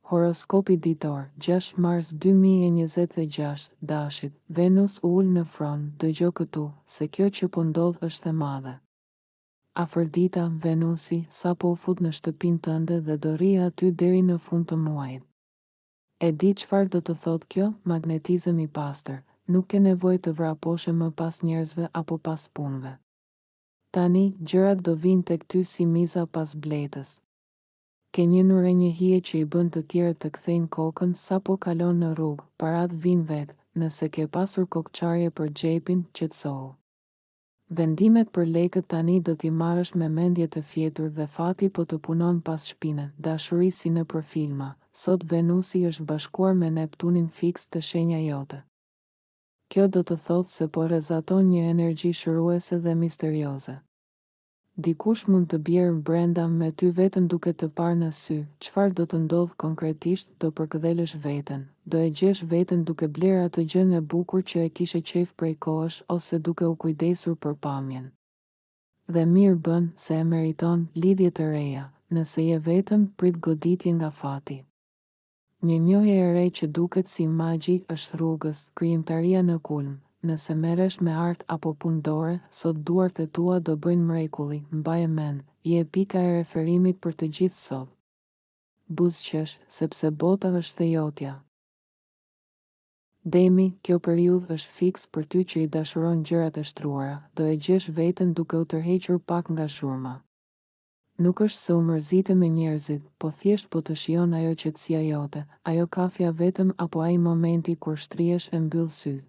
Horoskopi ditor, 6 mars 2026, dashit, Venus ul në fron, dëgjo këtu, se kjo që po ndodh është e madhe. Afërdita, Venusi, sa po fut në shtëpinë tënde dhe do rri aty deri në fund të muajit. E di çfarë do të thotë kjo? Magnetizëm i pastër, nuk ke nevojë të vraposhe më pas njerëzve apo pas punëve. Tani, gjërat do vinë tek ty si miza pas bletës. Ke një nurënjëhije që i bën të tjerët të kthejnë kokën sa po kalon në rrugë, parat vinë vetë, nëse ke pasur kokçarje për xhepin, qetësohu. Vendimet për lekët tani do t'i marrësh me mendje të fjetur dhe fati po të punon pas shpine, dashuri si në për filma, sot Venusi është bashkuar me Neptunin fiks të shenja jote. Kjo do të thotë se po rrezaton një energji shëruese dhe misterioze. Dikush mund të bjerë brenda me ty vetëm duke të parë në sy, çfarë do të ndodh konkretisht? Do përkëdhelësh veten, do e gjesh veten duke bler atë gjën e bukur që e kishe qejf prej kohësh ose duke u kujdesur për pamjen. Dhe mirë bën se e meriton lidhje të reja, nëse je vetëm, prit goditje nga fati. Një njohje e re që duket si magji është rrugës, krijimtaria në kulm. Nëse merresh me art apo punë dore, sot duart e tua do bëjnë mrekulli, mbaje mend, je pika e referimit për të gjithë sot. Buzëqesh, sepse bota është e jotja. Demi, kjo periudhë është fiks për ty që i dashuron gjërat e shtruara, do e gjesh veten duke u tërhequr pak nga shurma. Nuk është se u mërzite me njerëzit, po thjesht po të shijon ajo qetësia jote, ajo kafja vetëm apo ai momenti kur shtrihesh e mbyll syt.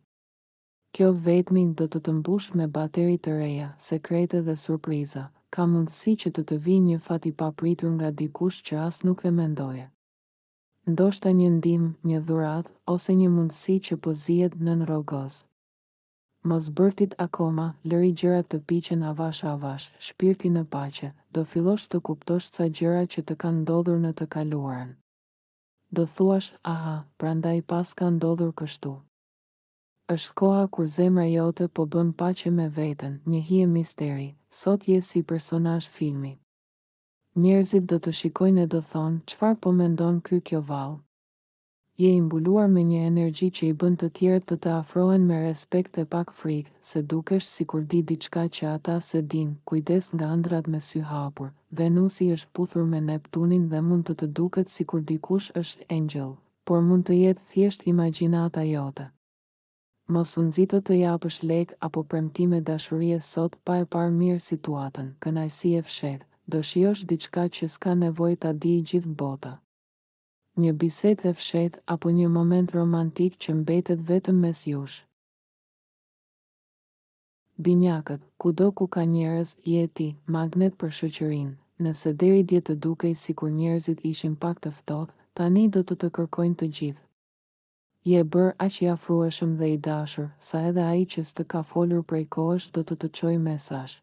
Kjo vetmi do të mbush me bateri të reja, sekrete dhe surpriza, ka mundësi që të vijë një fat i papritur nga dikush që as nuk e mendoje. Ndoshta një ndihmë, një dhuratë, ose një mundësi që po zihet nën rrogoz. Mos bërtit akoma, lëri gjërat të piqen avash, shpirti në paqe, do fillosh të kuptosh ca gjëra që të kanë ndodhur në të kaluarën. Do thuash, aha, prandaj pas ka ndodhur kështu. Është koha kur zemra jote po bën paqe me veten, një hije misteri, sot je si personazh filmi. Njerëzit do të shikojnë e do thonë, çfarë po mendon kjo vallë? Je i mbuluar me një energji që i bën të tjerët të afrohen me respekt e pak frikë, se dukesh sikur di diçka që ata se din, kujdes nga ëndrat me sy hapur. Venusi është puthur me Neptunin dhe mund të duket sikur dikush është engjëll, por mund të jetë thjesht imagjinata jote. Mos u nxito të japësh lek apo premtime dashurie sot pa e parë mirë situatën, kënaqësi e fshehtë, do shijosh diçka që s'ka nevojë ta di gjithë bota. Një bisedë e fshehtë apo një moment romantik që mbetet vetëm mes jush. Binjakët, kudo ku ka njerëz, je ti, magnet për shoqërinë. Nëse deri dje të dukej sikur njerëzit ishin pak të ftohtë, tani do të kërkojnë të gjithë. Je bërë aq i afrueshëm dhe i dashur, sa edhe ai që s'të ka folur prej kohësh do të çojë mesazh.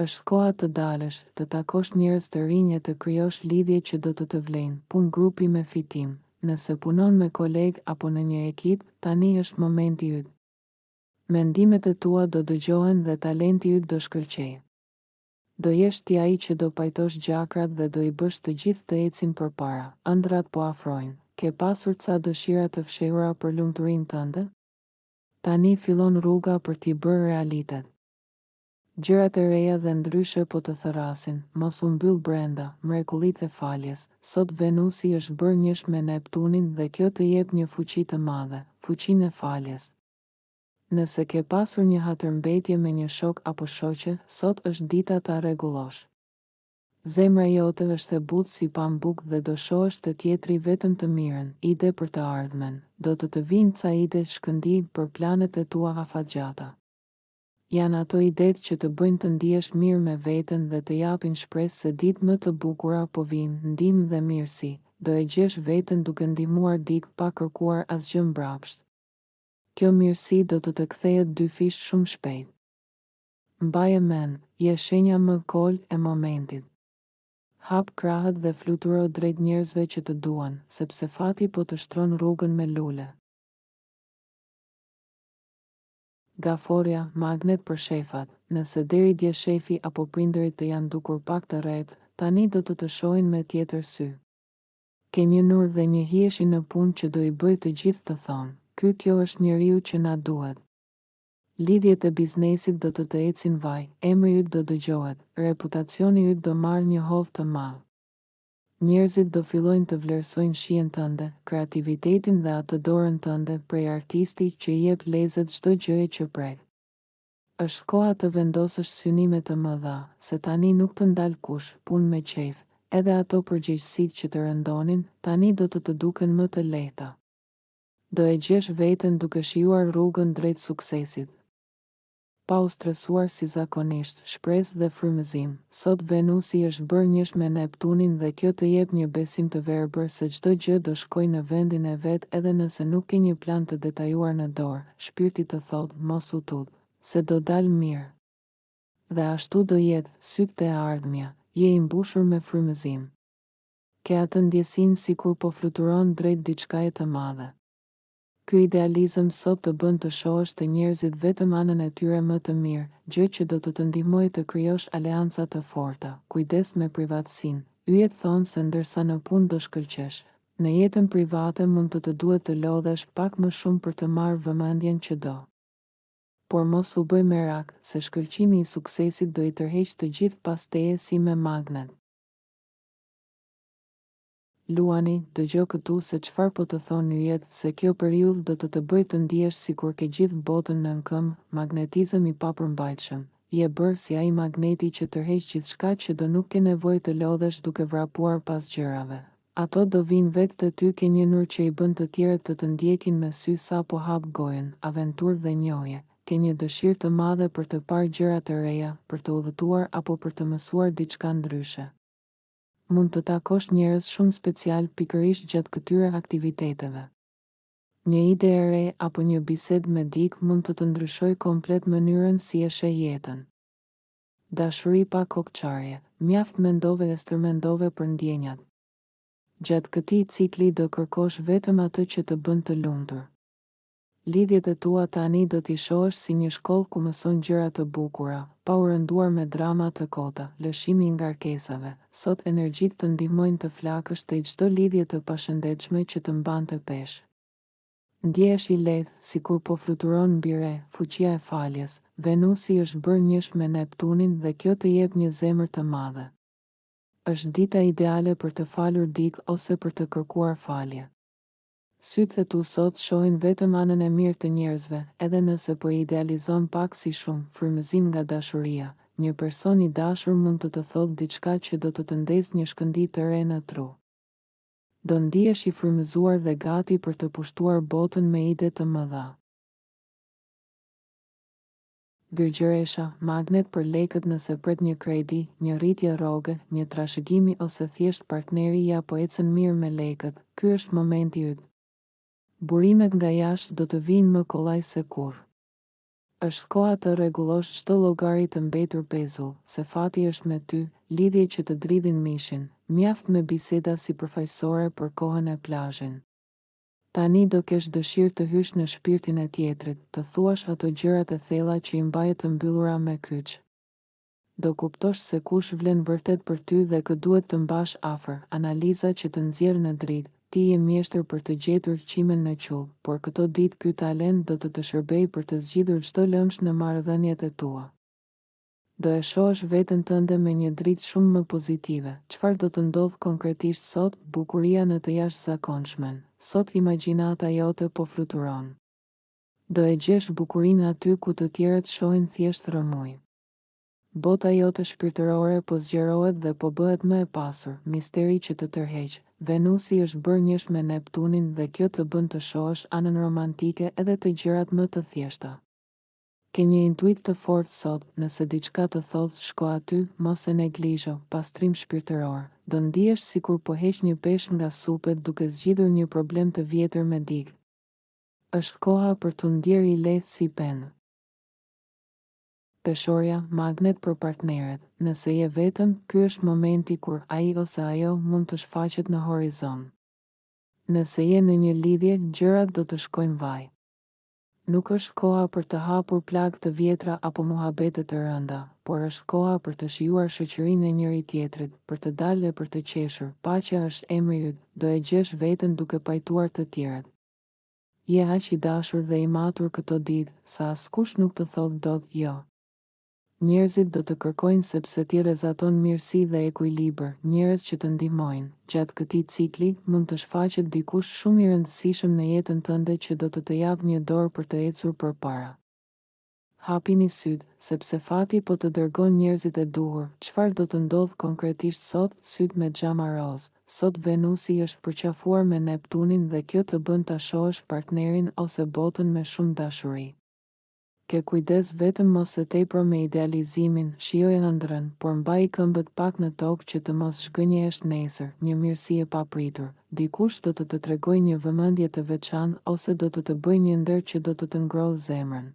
Është koha të dalësh, të takosh njerëz të rinj e të krijosh lidhje që do të vlejnë, pun grupi me fitim. Nëse punon me koleg apo në një ekip, tani është momenti yt. Mendimet e tua do dëgjohen dhe talenti yt do shkëlqejë. Do jesh ti ai që do pajtosh gjakrat dhe do i bësh të gjithë të ecin përpara. Ëndrat po afrojnë. Ke pasur ca dëshira të fshehura për lumturinë tënde? Tani fillon rruga për t'i bërë realitet. Gjërat e reja dhe ndryshe po të thërrasin, mos u mbyll brenda, mrekullitë e faljes. Sot Venusi është bërë njësh me Neptunin dhe kjo të jep një fuqi të madhe, fuqinë e faljes. Nëse ke pasur një hatërmbetje me një shok apo shoqe, sot është dita ta rregullosh. Zemra jote është e butë si pambuk dhe do shohësh të tjetri vetëm të mirën, ide për të ardhmen, do të vinë ca ide shkëndi për planet e tua afatgjata. Janë ato idet që të bëjnë të ndihesh mirë me veten dhe të japin shpresë se ditë më të bukura po vinë, ndihmë dhe mirësi, do e gjesh veten duke ndihmuar dikë pa kërkuar asgjë mbrapsht. Kjo mirësi do të kthehet dyfish shumë shpejt. Mbaje mend, je shenja më kol e momentit. Hap krahët dhe fluturo drejt njerëzve që të duan, sepse fati po të shtron rrugën me lule. Gaforja, magnet për shefat. Nëse deri dje shefi apo prindërit të janë dukur pak të rrept, tani do të shohin me tjetër sy. Ke një nur dhe një hieshi në punë që do i bëj të gjithë të thonë, kjo është njeriu që na duhet. Lidhjet e biznesit do të ecin vaj, emri yt do dëgjohet, reputacioni yt do marrë një hovë të madh. Njerëzit do fillojnë të vlerësojnë shijen tënde, kreativitetin dhe atë dorën tënde prej artisti që i jep lezet çdo gjëje që prek. Është koha të vendosësh synime të mëdha, se tani nuk të ndal kush, punë me qejf, edhe ato përgjegjësitë që të rëndonin, tani do të duken më të lehta. Do e gjesh veten duke shijuar rrugën drejt suksesit. Pa u stresuar si zakonisht, shpresë dhe frymëzim. Sot Venusi është bërë njësh me Neptunin dhe kjo të jep një besim të verbër se çdo gjë do shkojë në vendin e vet edhe nëse nuk ke një plan të detajuar në dorë. Shpirti të thotë, mos u tut, se do dalë mirë. Dhe ashtu do jetë, sytë e ardhmja, je i mbushur me frymëzim. Ke atë ndjesinë sikur po fluturon drejt diçkaje të madhe. Ky idealizëm sot të bën të shohësh të njerëzit vetëm anën e tyre më të mirë, gjë që do të ndihmojë të krijosh aleanca të forta. Kujdes me privatësinë. Yjet thonë se ndërsa në punë do shkëlqesh, në jetën private mund të duhet të lodhesh pak më shumë për të marrë vëmendjen që do. Por mos u bëj merak, se shkëlqimi i suksesit do i tërheqë të gjithë pas teje si me magnet. Luani, dëgjo këtu se çfarë po të thonë yjet, se kjo periudhë do të bëjë të ndihesh sikur ke gjithë botën nën këmbë, magnetizëm i papërmbajtshëm. Je bërë si ai magneti që tërheq gjithçka që do nuk ke nevojë të lodhesh duke vrapuar pas gjërave. Ato do vinë vetë të ty, ke një nur që i bën të tjerët të ndjekin me sy sa po hap gojën, aventurë dhe njohje. Ke një dëshirë të madhe për të parë gjëra të reja, për të udhëtuar apo për të mësuar diçka ndryshe. Mund të takosh njerëz shumë special pikërisht gjatë këtyre aktiviteteve. Një ide e re apo një bisedë me dikë mund të ndryshojë komplet mënyrën si e sheh jetën. Dashuri pa kokçarje, mjaft mendove dhe stërmendove për ndjenjat. Gjatë këtij cikli do kërkosh vetëm atë që të bën të lumtur. Lidhjet e tua tani do t'i shohësh si një shkollë ku mëson gjëra të bukura, pa u rënduar me drama të kota, lëshimi i ngarkesave. Sot energjitë të ndihmojnë të flakësh te çdo lidhje të pashëndetshme që të mban të peshë. Ndjehesh i lehtë, sikur po fluturon mbi re, fuqia e faljes. Venusi është bërë njësh me Neptunin dhe kjo të jep një zemër të madhe. Është dita ideale për të falur dikë ose për të kërkuar falje. Sytë e tu sot shohin vetëm anën e mirë të njerëzve, edhe nëse po idealizon pak si shumë, frymëzim nga dashuria. Një person i dashur mund të thotë diçka që do të ndezë një shkëndij të re në tru. Do ndihesh i frymëzuar dhe gati për të pushtuar botën me ide të mëdha. Virgjëresha, magnet për lekët nëse pret një kredi, një rritje rroge, një trashëgimi ose thjesht partneri ja po ecën mirë me lekët. Ky është momenti yt. Burimet nga jashtë do të vinë më kollaj se kurrë. Është koha të rregullosh çdo llogari të mbetur pezull, se fati është me ty, lidhje që të dridhin mishin, mjaft me biseda si përfaqësore për kohën e plazhin. Tani do kesh dëshirë të hysh në shpirtin e tjetrit, të thuash ato gjërat e thella që i mbaje të mbyllura me kyç. Do kuptosh se kush vlen vërtet për ty dhe kë duhet të mbash afër, analiza që të nxjerr në dritë. Ti je mjeshtër për të gjetur qimen në qull, por këto ditë ky talent do të shërbejë për të zgjidhur çdo lëmsh në marrëdhëniet e tua. Do e shohësh veten tënde me një dritë shumë më pozitive. Çfarë do të ndodh konkretisht sot? Bukuria në të jashtëzakonshme. Sot imagjinata jote po fluturon. Do e gjesh bukurinë aty ku të tjerët shohin thjesht rrëmuj. Bota jote shpirtërore po zgjerohet dhe po bëhet më e pasur, misteri që të tërheq. Venusi është bërë njësh me Neptunin dhe kjo të bën të shohësh anën romantike edhe të gjërat më të thjeshta. Ke një intuit të fortë sot, nëse diçka të thotë shko aty, mos e neglizho, pastrim shpirtëror. Do ndihesh sikur po heq një peshk nga supet duke zgjidhur një problem të vjetër me dikë. Është koha për të ndjerë i lehtë si penë. Peshorja, magnet për partneret. Nëse je vetëm, ky është momenti kur ai ose ajo mund të shfaqet në horizont. Nëse je në një lidhje, gjërat do të shkojnë vaj. Nuk është koha për të hapur plagë të vjetra apo muhabete të rënda, por është koha për të shijuar shoqërinë e njëri tjetrit, për të dalë dhe për të qeshur. Paqja është emri yt, do e gjesh veten duke pajtuar të tjerët. Je aq i dashur dhe i matur këto ditë, sa askush nuk të thotë dot jo. Njerëzit do të kërkojnë sepse ti rrezaton mirësi dhe ekuilibër, njerëz që të ndihmojnë. Gjatë këtij cikli mund të shfaqet dikush shumë i rëndësishëm në jetën tënde që do të jap një dorë për të ecur përpara. Hapini syt, sepse fati po të dërgon njerëzit e duhur. Çfarë do të ndodh konkretisht sot? Syt me xhama roz. Sot Venusi është përqafuar me Neptunin dhe kjo të bën ta shohësh partnerin ose botën me shumë dashuri. Ke kujdes vetëm mos e tepër me idealizimin, shijoj ëndrrën, por mbaj këmbët pak në tokë që të mos zhgënjesh nesër, një mirësi e papritur. Dikush do të tregojë një vëmendje të veçantë ose do të bëjë një ndër që do të ngrohë zemrën.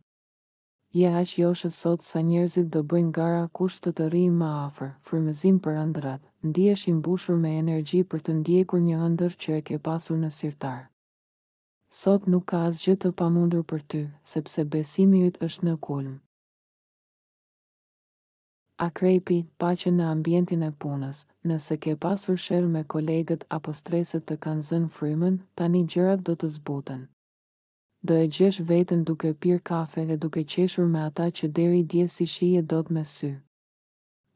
Je aq joshës sot sa njerëzit do bëjnë gara kush të rrijë më afër, frymëzim për ëndrat, ndihesh i mbushur me energji për të ndjekur një ëndër që e ke pasur në sirtar. Sot nuk ka asgjë të pamundur për ty, sepse besimi yt është në kulm. Akrepi, paqe në ambientin e punës. Nëse ke pasur sherr me kolegët apo streset të kanë zënë frymën, tani gjërat do të zbuten. Do e gjesh veten duke pirë kafe dhe duke qeshur me ata që deri dje si shije dot me sy.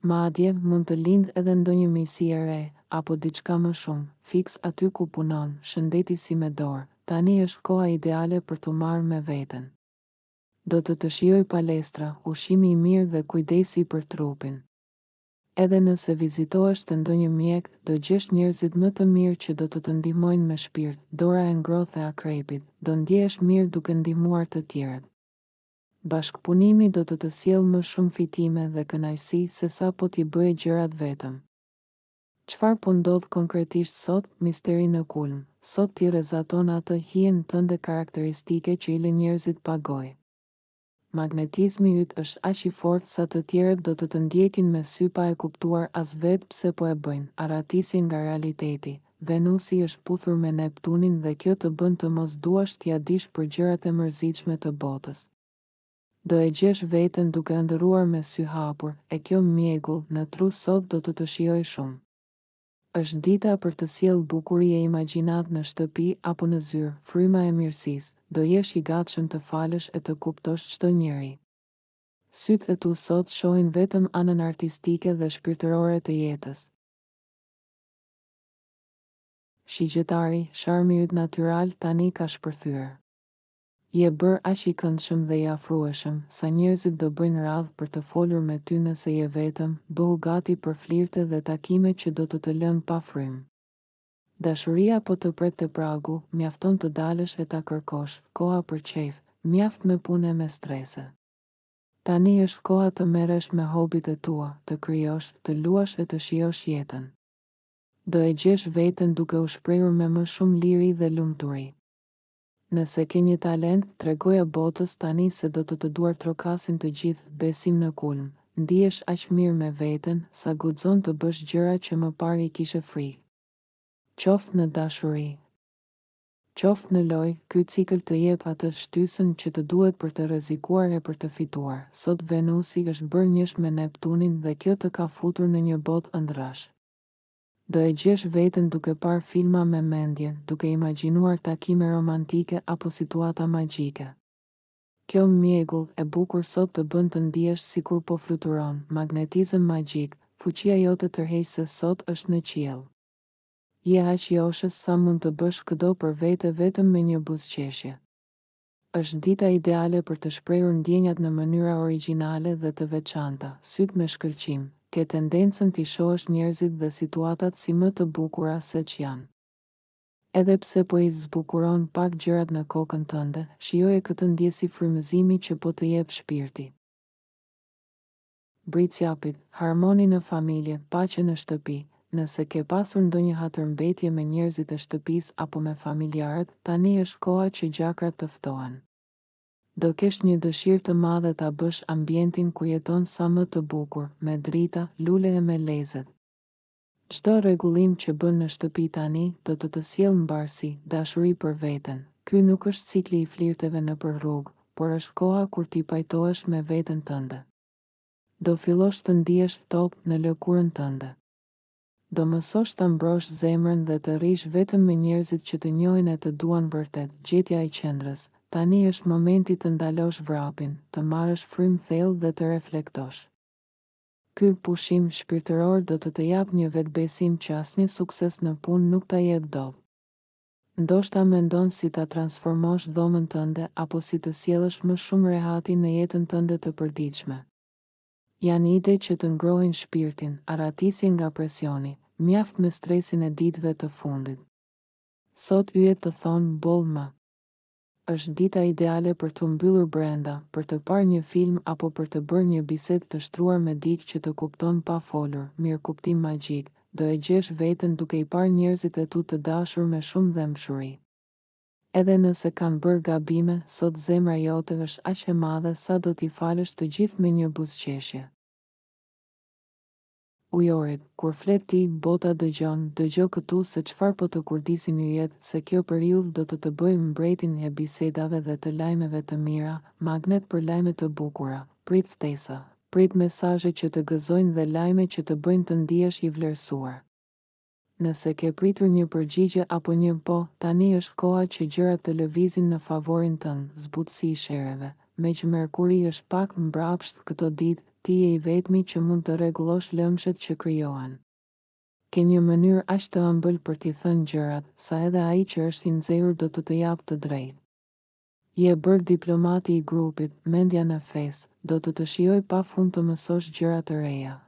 Madje mund të lindë edhe ndonjë miqësi e re, apo diçka më shumë, fiks aty ku punon, shëndeti si me dorë. Tani është koha ideale për të marrë me veten. Do të shijoj palestra, ushqimi i mirë dhe kujdesi për trupin. Edhe nëse vizitohesh te ndonjë mjek, do gjesh njerëzit më të mirë që do të ndihmojnë me shpirt. Dora e ngrohtë e akrepit, do ndjehesh mirë duke ndihmuar të tjerët. Bashkëpunimi do të sjellë më shumë fitime dhe kënaqësi se sa po t'i bëje gjërat vetëm. Çfarë po ndodh konkretisht sot? Misteri në kulm. Sot ti rrezaton atë hijen tënde karakteristike që i lë njerëzit pa gojë. Magnetizmi yt është aq i fortë sa të tjerët do të ndjekin me sy pa e kuptuar as vetë pse po e bëjnë. Aratisin nga realiteti. Venusi është puthur me Neptunin dhe kjo të bën të mos duash t'ia dish për gjërat e mërzitshme të botës. Do e gjesh veten duke ëndërruar me sy hapur, e kjo mjegull në tru sot do të shijoj shumë. Është dita për të sjellë bukuri e imagjinat në shtëpi apo në zyrë, fryma e mirësisë, do jesh i gatshëm të falësh e të kuptosh çdo njeri. Sytë e tu sot shohin vetëm anën artistike dhe shpirtërore të jetës. Shigjetari, sharmi yt natyral tani ka shpërthyer. Je bër aq i këndshëm dhe i afrueshëm, sa njerëzit do bëjnë radhë për të folur me ty nëse je vetëm, bëhu gati për flirte dhe takime që do të lënë pa frymë. Dashuria po të pret te pragu, mjafton të dalësh e ta kërkosh, koha për qejf, mjaft me punë e me strese. Tani është koha të merresh me hobit e tua, të krijosh, të luash e të shijosh jetën. Do e gjesh veten duke u shprehur me më shumë liri dhe lumturi. Nëse ke një talent, tregoja botës tani se do të duar trokasin të gjithë. Besim në kulm, ndihesh aq mirë me veten, sa guxon të bësh gjëra që më parë i kishe frikë. Qoftë në dashuri, qoftë në lojë, ky cikël të jep atë shtysën që të duhet për të rrezikuar e për të fituar. Sot Venusi është bërë njësh me Neptunin dhe kjo të ka futur në një botë ëndrash. Do e gjesh veten duke parë filma me mendje, duke imagjinuar takime romantike apo situata magjike. Kjo mjegull e bukur sot të bën të ndihesh sikur po fluturon, magnetizëm magjik, fuqia jote tërheqëse sot është në qiell. Je aq joshës sa mund të bësh çdo për vete vetëm me një buzëqeshje. Është dita ideale për të shprehur ndjenjat në mënyra origjinale dhe të veçanta, syt me shkëlqim. Ke tendencën t'i shohësh njerëzit dhe situatat si më të bukura se që janë. Edhe pse po i zbukuron pak gjërat në kokën tënde, shijoje këtë ndjesi frymëzimi që po të jep shpirti. Bricjapit, harmoni në familje, paqe në shtëpi. Nëse ke pasur ndonjë hatërmbetje me njerëzit e shtëpisë apo me familjarët, tani është koha që gjakrat të ftohen. Do kesh një dëshirë të madhe ta bësh ambientin ku jeton sa më të bukur, me drita, lule e me lezet. Çdo rregullim që bën në shtëpi tani do të sjellë mbarsi, dashuri për veten. Ky nuk është cikli i flirteve nëpër rrugë, por është koha kur ti pajtohesh me veten tënde. Do fillosh të ndihesh top në lëkurën tënde. Do mësosh të mbrosh zemrën dhe të rrish vetëm me njerëzit që të njohin e të duan vërtet. Gjetja e qendrës. Tani është momenti të ndalosh vrapin, të marrësh frym thellë dhe të reflektosh. Ky pushim shpirtëror do të jap një vetbesim që asnjë sukses në punë nuk ta jep dot. Ndoshta mendon si ta transformosh dhomën tënde apo si të sjellësh më shumë rehati në jetën tënde të përditshme. Janë ide që të ngrohin shpirtin, aratisin nga presioni, mjaft me stresin e ditëve të fundit. Sot yjet të thonë boll më. Është dita ideale për të mbyllur brenda, për të parë një film apo për të bërë një bisedë të shtruar me dikë që të kupton pa folur, mirë kuptim magjik, do e gjesh veten duke i parë njerëzit e tu të dashur me shumë dëmshuri. Edhe nëse kanë bërë gabime, sot zemra jote është aq e madhe sa do t'i falësh të gjithë me një buzëqeshje. Ujorit, kur flet ti, bota dëgjon, dëgjo këtu se çfarë po të kurdisin yjet, se kjo periudhë do të bëjë mbretin e bisedave dhe të lajmeve të mira, magnet për lajme të bukura, prit ftesa, prit mesazhe që të gëzojnë dhe lajme që të bëjnë të ndihesh i vlerësuar. Nëse ke pritur një përgjigje apo një po, tani është koha që gjërat të lëvizin në favorin tënd, zbutësi i shereve. Me që Merkuri është pak mbrapsht këto ditë, ti je i vetmi që mund të rregullosh lëmshet që krijohen. Ke një mënyrë aq të ëmbël për t'i thënë gjërat, sa edhe ai që është i nxehur do të jap të drejtë. Je bërë diplomati i grupit, mendja në fesë, do të shijoj pafund të mësosh gjëra të reja.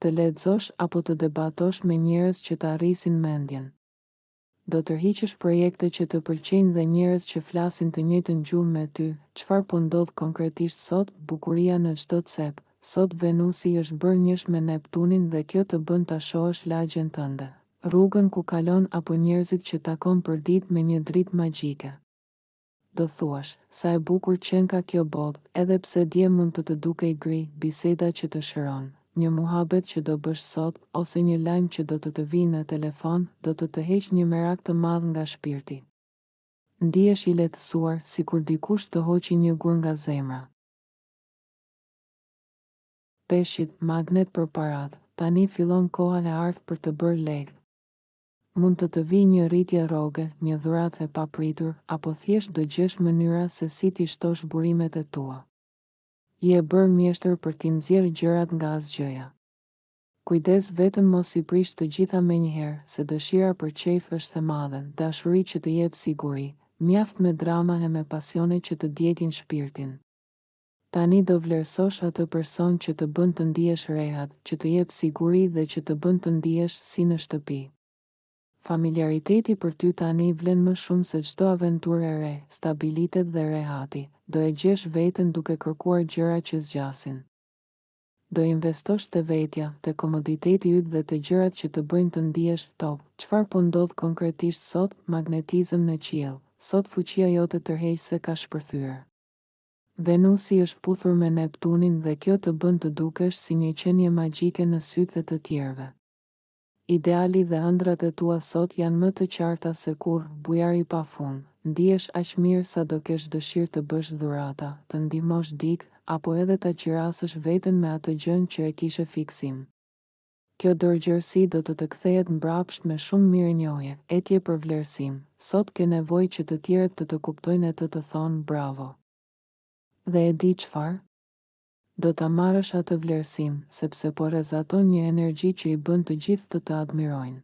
Të lexosh apo të debatosh me njerëz që të arrisin mendjen. Do të tërhiqësh projekte që të pëlqejnë dhe njerëz që flasin të njëjtën gjuhë me ty. Çfarë po ndodh konkretisht sot? Bukuria në çdo cep. Sot Venusi është bërë njësh me Neptunin dhe kjo të bën ta shohësh lagjen tënde, rrugën ku kalon apo njerëzit që takon për ditë me një dritë magjike. Do thuash, sa e bukur qen ka kjo botë, edhe pse dje mund të dukej gri, biseda që të shëron. Një muhabet që do bësh sot, ose një lajm që do të vijë në telefon, do të heq një merak të madh nga shpirti. Ndihesh i lehtësuar, sikur dikush të hoqi një gur nga zemra. Peshqit, magnet për parat, tani fillon koha e artë për të bërë lek. Mund të vijë një rritje rroge, një dhuratë e papritur, apo thjesht do gjesh mënyra se si t'i shtosh burimet e tua. Je bërë mjeshtër për t'i nxjerrë gjërat nga asgjëja. Kujdes vetëm mos i prish të gjitha menjëherë, se dëshira për qejf është e madhe, dashuri që të jep siguri, mjaft me drama e me pasione që të djegin shpirtin. Tani do vlerësosh atë person që të bën të ndihesh rehat, që të jep siguri dhe që të bën të ndihesh si në shtëpi. Familiariteti për ty tani vlen më shumë se çdo aventurë e re, stabilitet dhe rehati. Do e gjesh veten duke kërkuar gjëra që zgjasin. Do investosh te vetja, te komoditeti yt dhe te gjërat që të bëjnë të ndihesh top. Çfarë po ndodh konkretisht sot? Magnetizëm në qiell. Sot fuqia jote tërheqëse ka shpërthyer. Venusi është puthur me Neptunin dhe kjo të bën të dukesh si një qenie magjike në sytë të tjerëve. Ideali dhe ëndrat e tua sot janë më të qarta se kur, bujari pafund. Ndihesh aq mirë sa do kesh dëshirë të bësh dhurata, të ndihmosh dikë, apo edhe ta qirasësh veten me atë gjën që e kishe fiksim. Kjo dorëgjërsi do të kthehet mbrapsht me shumë mirënjohje, etje për vlerësim. Sot ke nevojë që të tjerët të kuptojnë e të thonë bravo. Dhe e di çfarë? Do ta marrësh atë vlerësim, sepse po rrezaton një energji që i bën të gjithë të admirojnë.